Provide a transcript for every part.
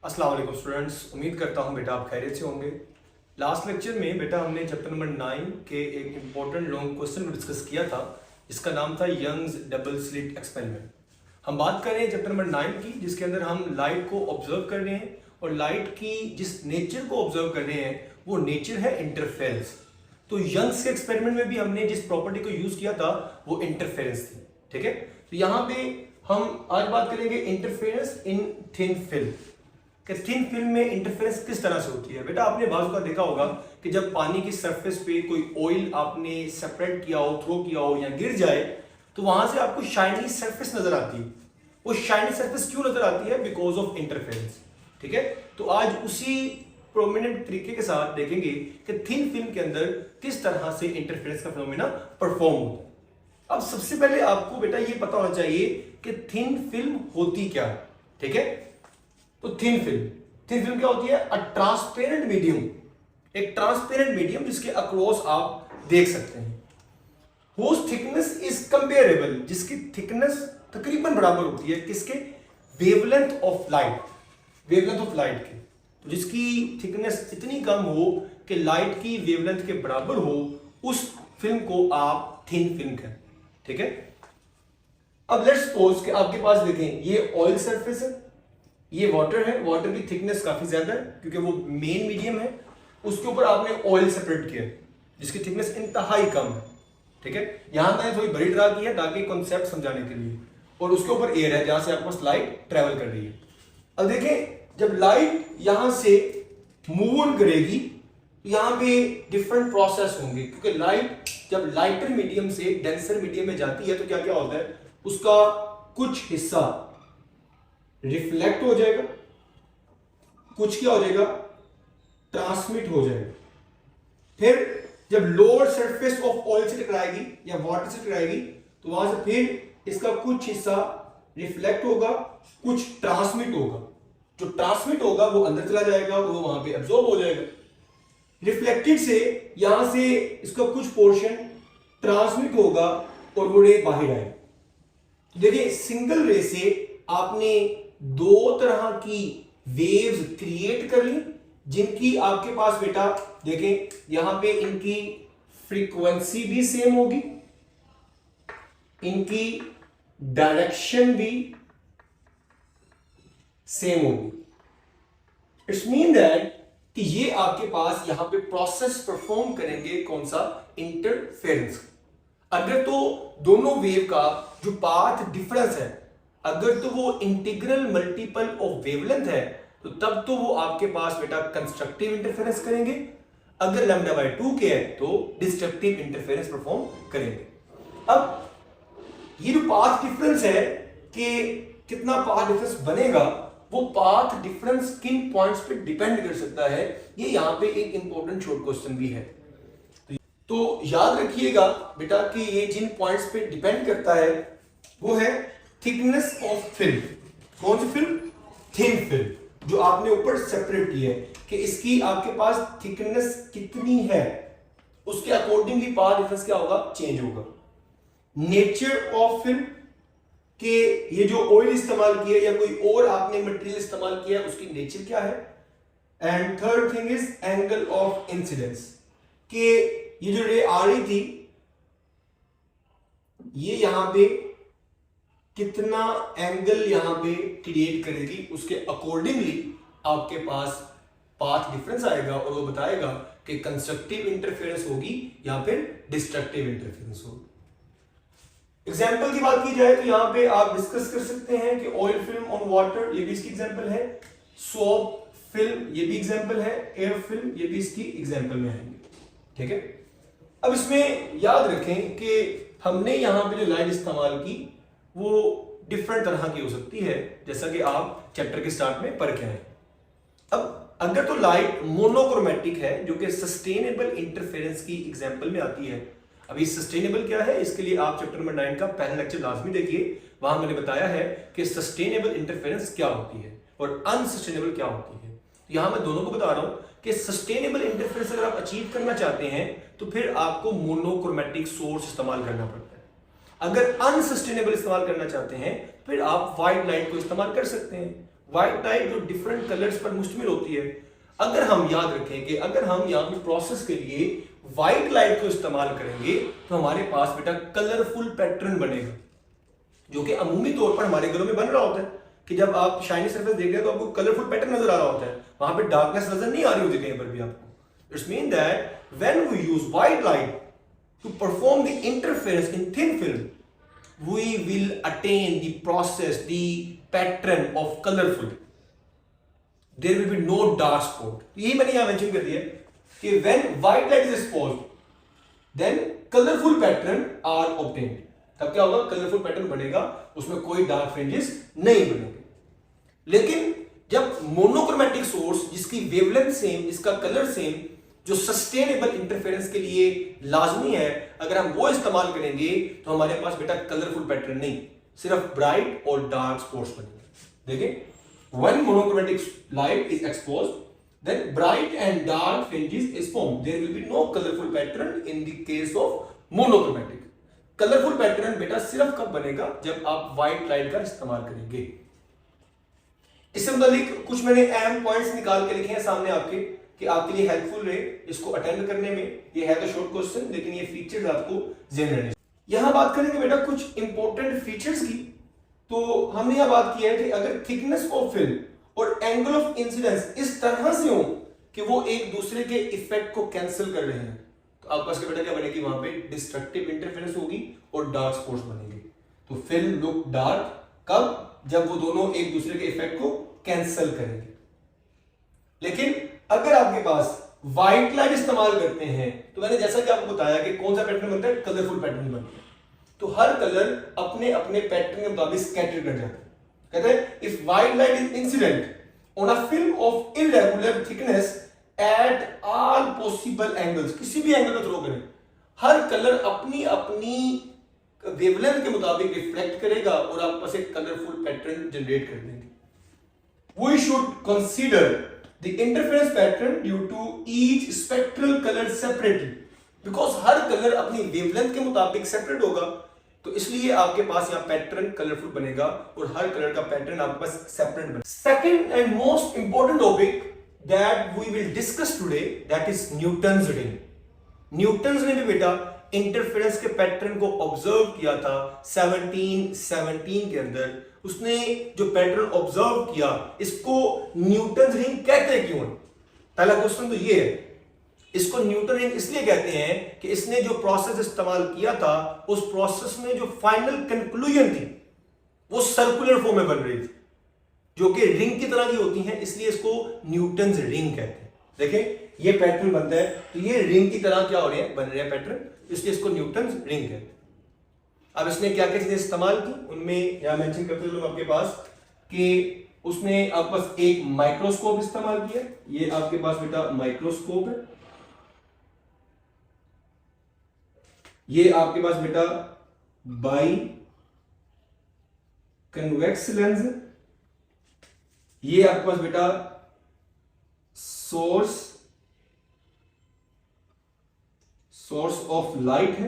अस्सलाम वालेकुम स्टूडेंट्स, उम्मीद करता हूँ बेटा आप खैरियत से होंगे। लास्ट लेक्चर में बेटा हमने चैप्टर नंबर 9 के एक इम्पोर्टेंट लॉन्ग क्वेश्चन को डिस्कस किया था, जिसका नाम था यंग्स डबल स्लिट एक्सपेरिमेंट। हम बात कर रहे हैं चैप्टर नंबर 9 की, जिसके अंदर हम लाइट को ऑब्जर्व कर रहे हैं और लाइट की जिस नेचर को ऑब्जर्व कर रहे हैं वो नेचर है इंटरफेरेंस। तो यंग्स के एक्सपेरिमेंट में भी हमने जिस प्रॉपर्टी को यूज किया था वो इंटरफेरेंस थी। ठीक है, तो यहाँ पे हम आज बात करेंगे interference in thin film. Thin film में इंटरफेरेंस किस तरह से होती है। बेटा आपने बाजू का देखा होगा कि जब पानी की सरफेस पे कोई ऑयल आपने सेपरेट किया हो, थ्रो किया हो या गिर जाए तो वहां से आपको शाइनी सरफेस नजर आती है। वो शाइनी सरफेस क्यों नजर आती है? Because of interference. ठीक है, तो आज उसी प्रोमिनेंट तरीके के साथ देखेंगे कि थिन फिल्म के अंदर किस तरह से इंटरफेरेंस का फिनोमेना परफॉर्म होता है। अब सबसे पहले आपको बेटा ये पता होना चाहिए कि थिन फिल्म होती क्या है। ठीक है, तो थिन फिल्म क्या होती है? अ ट्रांसपेरेंट मीडियम, एक ट्रांसपेरेंट मीडियम जिसके अक्रॉस आप देख सकते हैं। हुज थिकनेस इज कंपेरेबल, जिसकी थिकनेस तकरीबन बराबर होती है किसके? Wavelength of light, wavelength of light के। तो जिसकी थिकनेस इतनी कम हो कि लाइट की वेवलेंथ के बराबर हो, उस फिल्म को आप थिन फिल्म कहते हैं। ठीक है, अब लेट्स सपोज कि आपके पास देखें ये ऑयल सरफेस है, ये वाटर है, वाटर की थिकनेस काफी ज्यादा है क्योंकि वो मेन मीडियम है। उसके ऊपर आपने ऑयल सेपरेट किया जिसकी थिकनेस इंतहाई कम है। ठीक है, यहां मैंने थोड़ी बड़ी ड्रा की है ताकि कॉन्सेप्ट समझाने के लिए, और उसके ऊपर एयर है जहां से आपके पास लाइट ट्रेवल कर रही है। अब देखें जब लाइट यहां से मूव ऑन करेगी तो यहां पे डिफरेंट प्रोसेस होंगे, क्योंकि लाइट जब लाइटर मीडियम से डेंसर मीडियम में जाती है तो क्या क्या होता है, उसका कुछ हिस्सा रिफ्लेक्ट हो जाएगा, कुछ क्या हो जाएगा? ट्रांसमिट हो जाएगा। फिर जब लोअर सरफेस ऑफ ऑयल से टकराएगी या वाटर से टकराएगी तो वहां से फिर इसका कुछ हिस्सा रिफ्लेक्ट होगा, कुछ ट्रांसमिट होगा। जो ट्रांसमिट होगा वो अंदर चला जाएगा, वो वहां पे एब्जॉर्ब हो जाएगा। रिफ्लेक्टेड से यहां से इसका कुछ पोर्शन ट्रांसमिट होगा और वो रे बाहर आएगा। देखिए सिंगल रे से आपने दो तरह की वेव्स क्रिएट कर ली, जिनकी आपके पास बेटा देखें यहां पे इनकी फ्रीक्वेंसी भी सेम होगी, इनकी डायरेक्शन भी सेम होगी। इट्स मीन दैट कि ये आपके पास यहां पे प्रोसेस परफॉर्म करेंगे कौन सा? इंटरफेरेंस। अगर तो दोनों वेव का जो पाथ डिफरेंस है, अगर तो वो इंटीग्रल मल्टीपल ऑफ वेवलेंथ है तो तब तो वो आपके पास बेटा कंस्ट्रक्टिव इंटरफेरेंस करेंगे। अगर लैम्डा बाय 2 के है तो डिस्ट्रक्टिव इंटरफेरेंस परफॉर्म करेंगे। अब ये जो पाथ डिफरेंस है कि कितना पाथ डिफरेंस बनेगा, वो पाथ डिफरेंस किन पॉइंट्स पे डिपेंड कर सकता है, ये यहां पे एक इंपॉर्टेंट शॉर्ट क्वेश्चन भी है। तो याद रखिएगा बेटा कि ये जिन पॉइंट्स पे डिपेंड करता है वो है थिकनेस ऑफ फिल्म। कौन सी फिल्म? थिन फिल्म, जो आपने ऊपर सेपरेट की है कि इसकी आपके पास थिकनेस कितनी है, उसके अकॉर्डिंगली पाथ डिफरेंस क्या होगा? चेंज होगा। नेचर ऑफ फिल्म के ये जो ऑयल इस्तेमाल किया या कोई और आपने मटेरियल इस्तेमाल किया उसकी नेचर क्या है। And third thing is angle of incidence, कि ये जो रे आ रही थी ये यहां पे कितना एंगल यहां पे क्रिएट करेगी, उसके अकॉर्डिंगली आपके पास पाथ डिफरेंस आएगा और वो बताएगा कि कंस्ट्रक्टिव इंटरफेरेंस होगी या फिर डिस्ट्रक्टिव इंटरफेरेंस होगी। एग्जाम्पल की बात की जाए तो यहां पे आप डिस्कस कर सकते हैं कि ऑयल फिल्म ऑन वाटर, ये भी इसकी एग्जाम्पल है। सोप फिल्म, ये भी एग्जाम्पल है। एयर फिल्म, ये भी इसकी एग्जाम्पल में आएंगे। ठीक है, अब इसमें याद रखें कि हमने यहां पे जो लाइट इस्तेमाल की वो डिफरेंट तरह की हो सकती है, जैसा कि आप चैप्टर के स्टार्ट में पढ़ के आए। अब अगर तो लाइट मोनोक्रोमेटिक है जो कि सस्टेनेबल इंटरफेरेंस की एग्जांपल में आती है। अभी सस्टेनेबल क्या है, इसके लिए आप चैप्टर नंबर 9 का पहला लेक्चर लाजमी देखिए, वहां मैंने बताया है कि सस्टेनेबल इंटरफेरेंस क्या होती है और अनसस्टेनेबल क्या होती है। यहां मैं दोनों को बता रहा हूं कि सस्टेनेबल इंटरफेरेंस अगर आप अचीव करना चाहते हैं तो फिर आपको मोनोक्रोमेटिक सोर्स इस्तेमाल करना पड़ता है। अगर अनसस्टेनेबल इस्तेमाल करना चाहते हैं फिर आप व्हाइट लाइट को इस्तेमाल कर सकते हैं। व्हाइट लाइट जो डिफरेंट कलर्स पर मुश्तमिल होती है, अगर हम याद रखें कि अगर हम यहाँ पे प्रोसेस के लिए व्हाइट लाइट को इस्तेमाल करेंगे तो हमारे पास बेटा कलरफुल पैटर्न बनेगा, जो कि अमूमी तौर पर हमारे घरों में बन रहा होता है कि जब आप शाइनी सरफेस देख रहे हैं तो आपको कलरफुल पैटर्न नजर आ रहा होता है, वहां पे डार्कनेस नजर नहीं आ रही होती कहीं पर भी आपको। It's mean that when we use white light to perform the interference in thin film we will attain the process the pattern of colourful, there will be no dark spot. यही मैंने यहां मेंशन कर दिया कि when white light is exposed then colourful pattern are obtained. तब क्या होगा, colourful pattern बनेगा, उसमें कोई डार्क फ्रिंजेस नहीं बनेंगे। लेकिन जब मोनोक्रोमेटिक सोर्स जिसकी वेवलेंथ सेम, इसका कलर सेम, जो सस्टेनेबल इंटरफेरेंस के लिए लाजमी है, अगर हम वो इस्तेमाल करेंगे तो हमारे पास बेटा कलरफुल पैटर्न नहीं, सिर्फ ब्राइट और डार्क स्पॉट्स बनेंगे। देखिए, when monochromatic light is exposed then bright and dark fringes is formed, there will be no colorful pattern in the case of monochromatic। Colourful pattern बेटा सिर्फ कब बनेगा, जब आप व्हाइट लाइट का इस्तेमाल करेंगे। इससे मुताबिक कुछ मैंने अहम पॉइंट्स निकाल के लिखे हैं सामने आपके, कि आपके लिए हेल्पफुल रहे इसको अटेंड करने में। ये है तो शॉर्ट क्वेश्चन, लेकिन ये फीचर्स आपको ध्यान रहने। यहां बात करेंगे बेटा कुछ इंपॉर्टेंट फीचर्स की। तो हमने यह बात की है कि अगर थिकनेस ऑफ फिल्म और एंगल ऑफ इंसिडेंस इस तरह से हो कि वो एक दूसरे के इफेक्ट को कैंसिल कर रहे हैं, तो आपके पास बेटा क्या बनेगी, वहां पे डिस्ट्रक्टिव इंटरफेरेंस होगी और डार्क स्पॉट्स बनेंगे। तो फिल्म लुक डार्क कब, जब वो दोनों एक दूसरे के इफेक्ट को कैंसिल करेंगे। लेकिन अगर आपके पास व्हाइट लाइट इस्तेमाल करते हैं तो मैंने जैसा कि आपको बताया कि कौन सा पैटर्न बनता है, कलरफुल पैटर्न बनता है। तो हर कलर अपने अपने पैटर्न के मुताबिक स्कैटर कर जाता है। कहते हैं if white light is incident on a film of irregular thickness at all possible angles, किसी भी एंगल में थ्रो करें, हर कलर अपनी अपनी वेवलेंथ के मुताबिक रिफ्लेक्ट करेगा और आपके पास एक कलरफुल पैटर्न जनरेट कर देंगे। We should consider the interference pattern due to each spectral colour separately, because हर कलर अपनी वेवलेंथ के मुताबिक सेपरेट होगा, तो इसलिए आपके पास यहां पैटर्न कलरफुल बनेगा और हर कलर का पैटर्न आपके पास सेपरेट बनेगा। Second and most important topic that we will discuss today, that is Newton's ring. Newton's ने भी बेटा इंटरफेरेंस के पैटर्न को ऑब्जर्व किया था 1717 के अंदर। उसने जो पैटर्न ऑब्जर्व किया, इसको न्यूटन्स रिंग कहते क्यों हैं? पहला क्वेश्चन तो ये है, इसको न्यूटन रिंग इसलिए कहते हैं कि इसने जो प्रोसेस इस्तेमाल किया था, उस प्रोसेस में जो फाइनल कंक्लूजन थी वो सर्कुलर फॉर्म में बन रही थी, जो कि रिंग की तरह की होती हैं, इसलिए इसको न्यूटन्स रिंग कहते हैं। देखें ये पैटर्न बनता है तो ये रिंग की तरह क्या हो रहे हैं, बन रहे हैं पैटर्न, इसलिए इसको न्यूटन्स रिंग कहते हैं। अब इसने क्या क्या चीजें इस्तेमाल की, उनमें यहां मेंशन करते लोग आपके पास कि उसने आपके पास एक माइक्रोस्कोप इस्तेमाल किया। ये आपके पास बेटा माइक्रोस्कोप है, ये आपके पास बेटा बाई कन्वेक्स लेंस है, ये आपके पास बेटा सोर्स ऑफ लाइट है,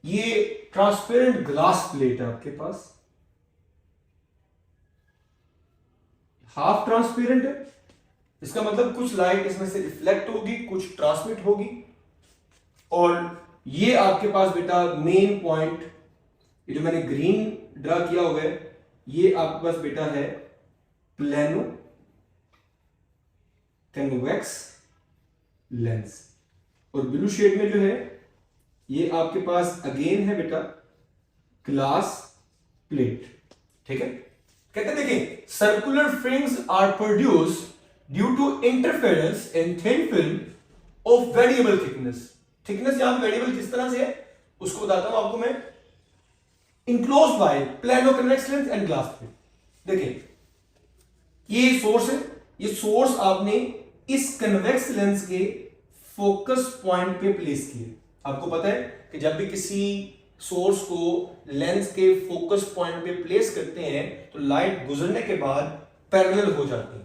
ये ट्रांसपेरेंट ग्लास प्लेट है आपके पास, हाफ ट्रांसपेरेंट है, इसका मतलब कुछ लाइट इसमें से रिफ्लेक्ट होगी, कुछ ट्रांसमिट होगी। और ये आपके पास बेटा मेन पॉइंट, ये जो मैंने ग्रीन ड्रा किया हुआ है, ये आपके पास बेटा है प्लेनो कन्वेक्स लेंस, और ब्लू शेड में जो है ये आपके पास अगेन है बेटा ग्लास प्लेट। ठीक है, कहते देखिए circular fringes are produced due to interference in thin film of variable thickness. Thickness यहां पे वेरिएबल किस तरह से है उसको बताता हूं आपको मैं। Enclosed bye plano convex lens and glass plate. देखिए ये सोर्स है, ये सोर्स आपने इस कन्वेक्स लेंस के फोकस पॉइंट पे प्लेस किए। आपको पता है कि जब भी किसी सोर्स को लेंस के फोकस पॉइंट पे प्लेस करते हैं तो लाइट गुजरने के बाद पैरेलल हो जाती है,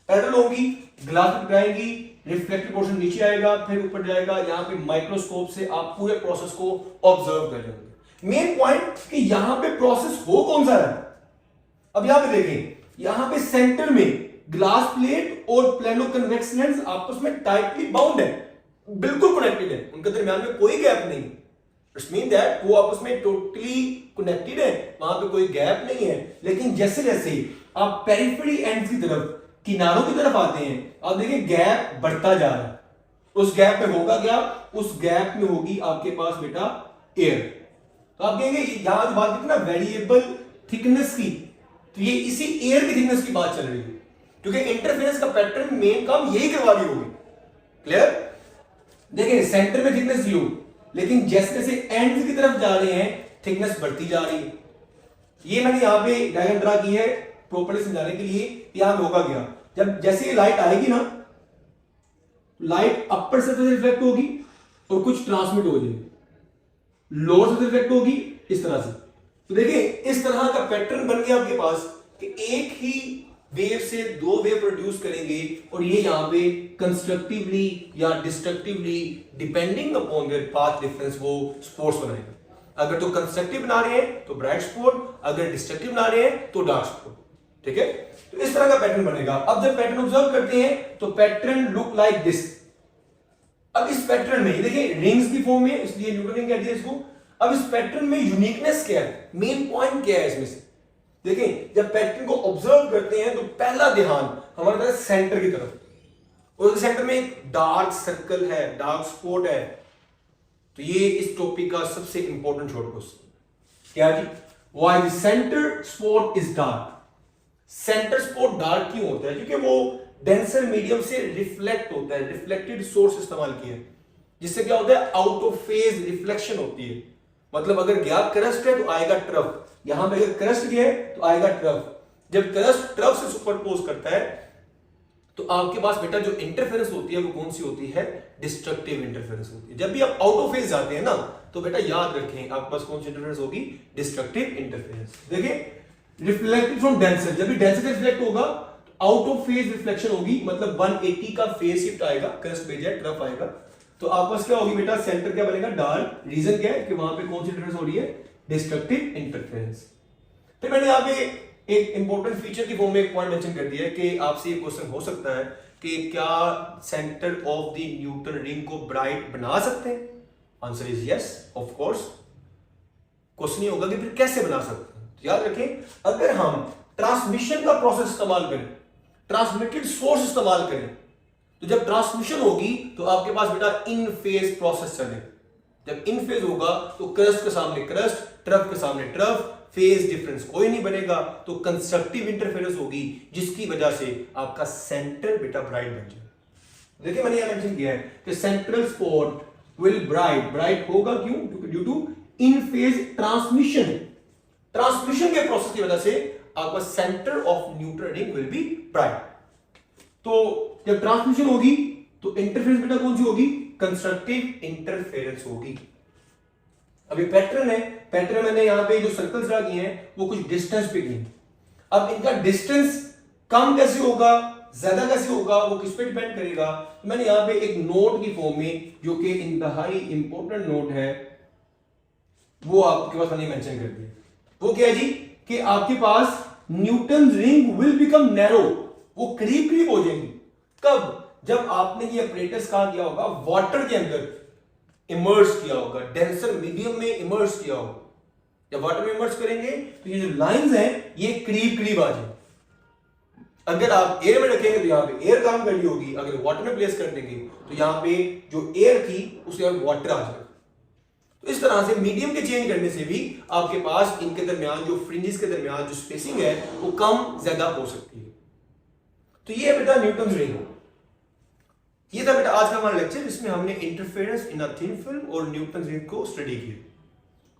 पैरेलल होगी, ग्लास पे आएगी, रिफ्लेक्टिव पोर्शन नीचे आएगा, फिर ऊपर जाएगा। यहां पे माइक्रोस्कोप से आप पूरे प्रोसेस को ऑब्जर्व कर रहे होंगे। मेन पॉइंट कि यहां पे प्रोसेस हो कौन सा रहा है, अब यहां पे देखें, यहां पे सेंटर में ग्लास प्लेट और प्लेनो कन्वेक्स लेंस आपस में टाइटली बाउंड है, बिल्कुल कनेक्टेड है, उनके दरमियान में कोई गैप नहीं। इट्स मीन दैट वो आपस में टोटली कनेक्टेड है, वहां पे कोई गैप नहीं है। लेकिन जैसे जैसे आप पेरिफेरी एंड्स की तरफ, किनारों की तरफ आते हैं, आप देखिए गैप बढ़ता जा रहा है। उस गैप में होगा क्या, उस गैप में होगी आपके पास बेटा एयर। तो आप कहेंगे यहां जो बात की ना वेरिएबल थिकनेस की, तो ये इसी एयर की थिकनेस की बात चल रही है, क्योंकि इंटरफेरेंस का पैटर्न मेन काम यही करवा रही होगी। क्लियर? देखिए सेंटर में थिकनेस लो, लेकिन जैसे जैसे एंड्स की तरफ जा रहे हैं थिकनेस बढ़ती जा रही है। ये मैंने यहां पे डायग्राम ड्रा की है प्रॉपर्ली समझाने के लिए। यहां होगा क्या, जब जैसे ये लाइट आएगी ना, लाइट अपर सरफेस रिफ्लेक्ट होगी और कुछ ट्रांसमिट हो जाएगी, लोअर सरफेस रिफ्लेक्ट होगी इस तरह से। तो देखिए इस तरह का पैटर्न बन गया आपके पास कि एक ही वेव से दो वेव प्रोड्यूस करेंगे, और ये यहां पे कंस्ट्रक्टिवली या destructively depending upon their path difference वो स्पॉट्स बनाएंगे। अगर तो कंस्ट्रक्टिव बना रहे हैं तो ब्राइट स्पॉट, अगर डिस्ट्रक्टिव बना रहे हैं तो डार्क स्पॉट। ठीक है, तो इस तरह का पैटर्न बनेगा। अब जब पैटर्न ऑब्जर्व करते हैं तो पैटर्न लुक लाइक दिस। अब इस पैटर्न में देखिए रिंग्स की फॉर्म में, इसलिए न्यूटन रिंग कहते हैं इसको। अब इस पैटर्न में यूनिकनेस क्या है, मेन पॉइंट क्या है इसमें से? देखिए जब पैटर्न को ऑब्जर्व करते हैं तो पहला ध्यान हमारा था सेंटर की तरफ, और सेंटर में एक डार्क सर्कल है, डार्क स्पॉट है। तो ये इस टॉपिक का सबसे इंपॉर्टेंट शॉर्ट क्वेश्चन क्या जी, why the centre spot is dark. Centre spot dark क्यों होता है? क्योंकि वो डेंसर मीडियम से रिफ्लेक्ट होता है, रिफ्लेक्टेड सोर्स इस्तेमाल किया है, जिससे क्या होता है आउट ऑफ फेज रिफ्लेक्शन होती है। मतलब अगर गया क्रस्ट है तो आएगा ट्रफ, यहां पे अगर क्रस्ट गया है तो आएगा ट्रफ। जब क्रस्ट ट्रफ से सुपरपोज करता है तो आपके पास बेटा जो इंटरफेरेंस होती है वो कौन सी होती है, डिस्ट्रक्टिव इंटरफेरेंस होती है। जब भी आप आउट ऑफ फेज जाते हैं ना तो बेटा याद रखें आपके पास कौन सी इंटरफेरेंस होगी, डिस्ट्रक्टिव इंटरफेरेंस। देखिए रिफ्लेक्टेड फ्रॉम डेंसर, जब भी डेंसर से रिफ्लेक्ट होगा तो आउट ऑफ फेज रिफ्लेक्शन होगी, मतलब 180 का फेज शिफ्ट आएगा, क्रस्ट भेजा है ट्रफ आएगा। तो आपस क्या होगी बेटा, सेंटर क्या बनेगा, डार्क। रीजन क्या है कि वहां पे कौन सी इंटरफेरेंस हो रही है, डिस्ट्रक्टिव इंटरफेरेंस। फिर मैंने यहां पे एक इंपॉर्टेंट फीचर की फॉर्म में एक पॉइंट मेंशन कर दिया है कि आपसे ये क्वेश्चन हो सकता है कि क्या centre of the Newton ring को ब्राइट बना सकते हैं? Answer is yes, of course. Question ये होगा कि फिर कैसे बना सकते हैं? तो याद रखें अगर हम ट्रांसमिशन का प्रोसेस इस्तेमाल करें, ट्रांसमिटेड सोर्स इस्तेमाल करें, तो जब ट्रांसमिशन होगी तो आपके पास बेटा इन फेज प्रोसेस चले। जब इन फेज होगा तो क्रस्ट के सामने क्रस्ट, ट्रफ के सामने ट्रफ, फेज डिफरेंस कोई नहीं बनेगा, तो कंस्ट्रक्टिव इंटरफेरेंस होगी, जिसकी वजह से आपका सेंटर बेटा ब्राइट बन जाए। देखिए मैंने यहां मेंशन किया है कि central spot will bright, bright होगा क्यों, क्योंकि due to in phase transmission. Transmission के प्रोसेस की वजह से आपका centre of Newton ring will be bright. तो जब ट्रांसमिशन होगी तो इंटरफेरेंस बेटा कौन सी होगी, कंस्ट्रक्टिव इंटरफेरेंस होगी। अभी पैटर्न है, पैटर्न मैंने यहां पे जो सर्कल्स ड्रा किए हैं वो कुछ डिस्टेंस पे किए। अब इनका डिस्टेंस कम कैसे होगा, ज्यादा कैसे होगा, वो किस पे डिपेंड करेगा। तो मैंने यहां पे एक नोट की फॉर्म में, जो कि इंतहाई इंपॉर्टेंट नोट है, वो आपके पास मैंने मेंशन कर दिया। वो क्या है जी कि आपके पास Newton ring will become narrow, वो करीब करीब हो जाएंगी। कब? जब आपने ये अपरेटस कहां किया होगा, वाटर के अंदर इमर्स किया होगा, डेंसर मीडियम में इमर्स किया होगा। जब वाटर में इमर्स करेंगे तो ये जो लाइंस हैं ये करीब करीब आ जाएंगे। अगर आप एयर में रखेंगे तो यहां पे एयर काम कर रही होगी, अगर वाटर में प्लेस कर देंगे तो यहां पे जो एयर थी उसके बाद वाटर आ जाएगा। तो इस तरह से मीडियम के चेंज करने से भी आपके पास इनके दरमियान जो फ्रिंजेस के दरमियान जो स्पेसिंग है वो कम ज्यादा हो सकती है। तो ये है बेटा न्यूटन रिंग। ये था बेटा आज का हमारा लेक्चर, जिसमें हमने interference in a thin film और न्यूटन रिंग को स्टडी किया।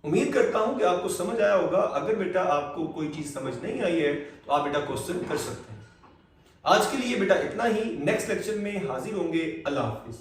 उम्मीद करता हूं कि आपको समझ आया होगा। अगर बेटा आपको कोई चीज समझ नहीं आई है तो आप बेटा क्वेश्चन कर सकते हैं। आज के लिए बेटा इतना ही, नेक्स्ट लेक्चर में हाजिर होंगे। अल्लाह हाफिज।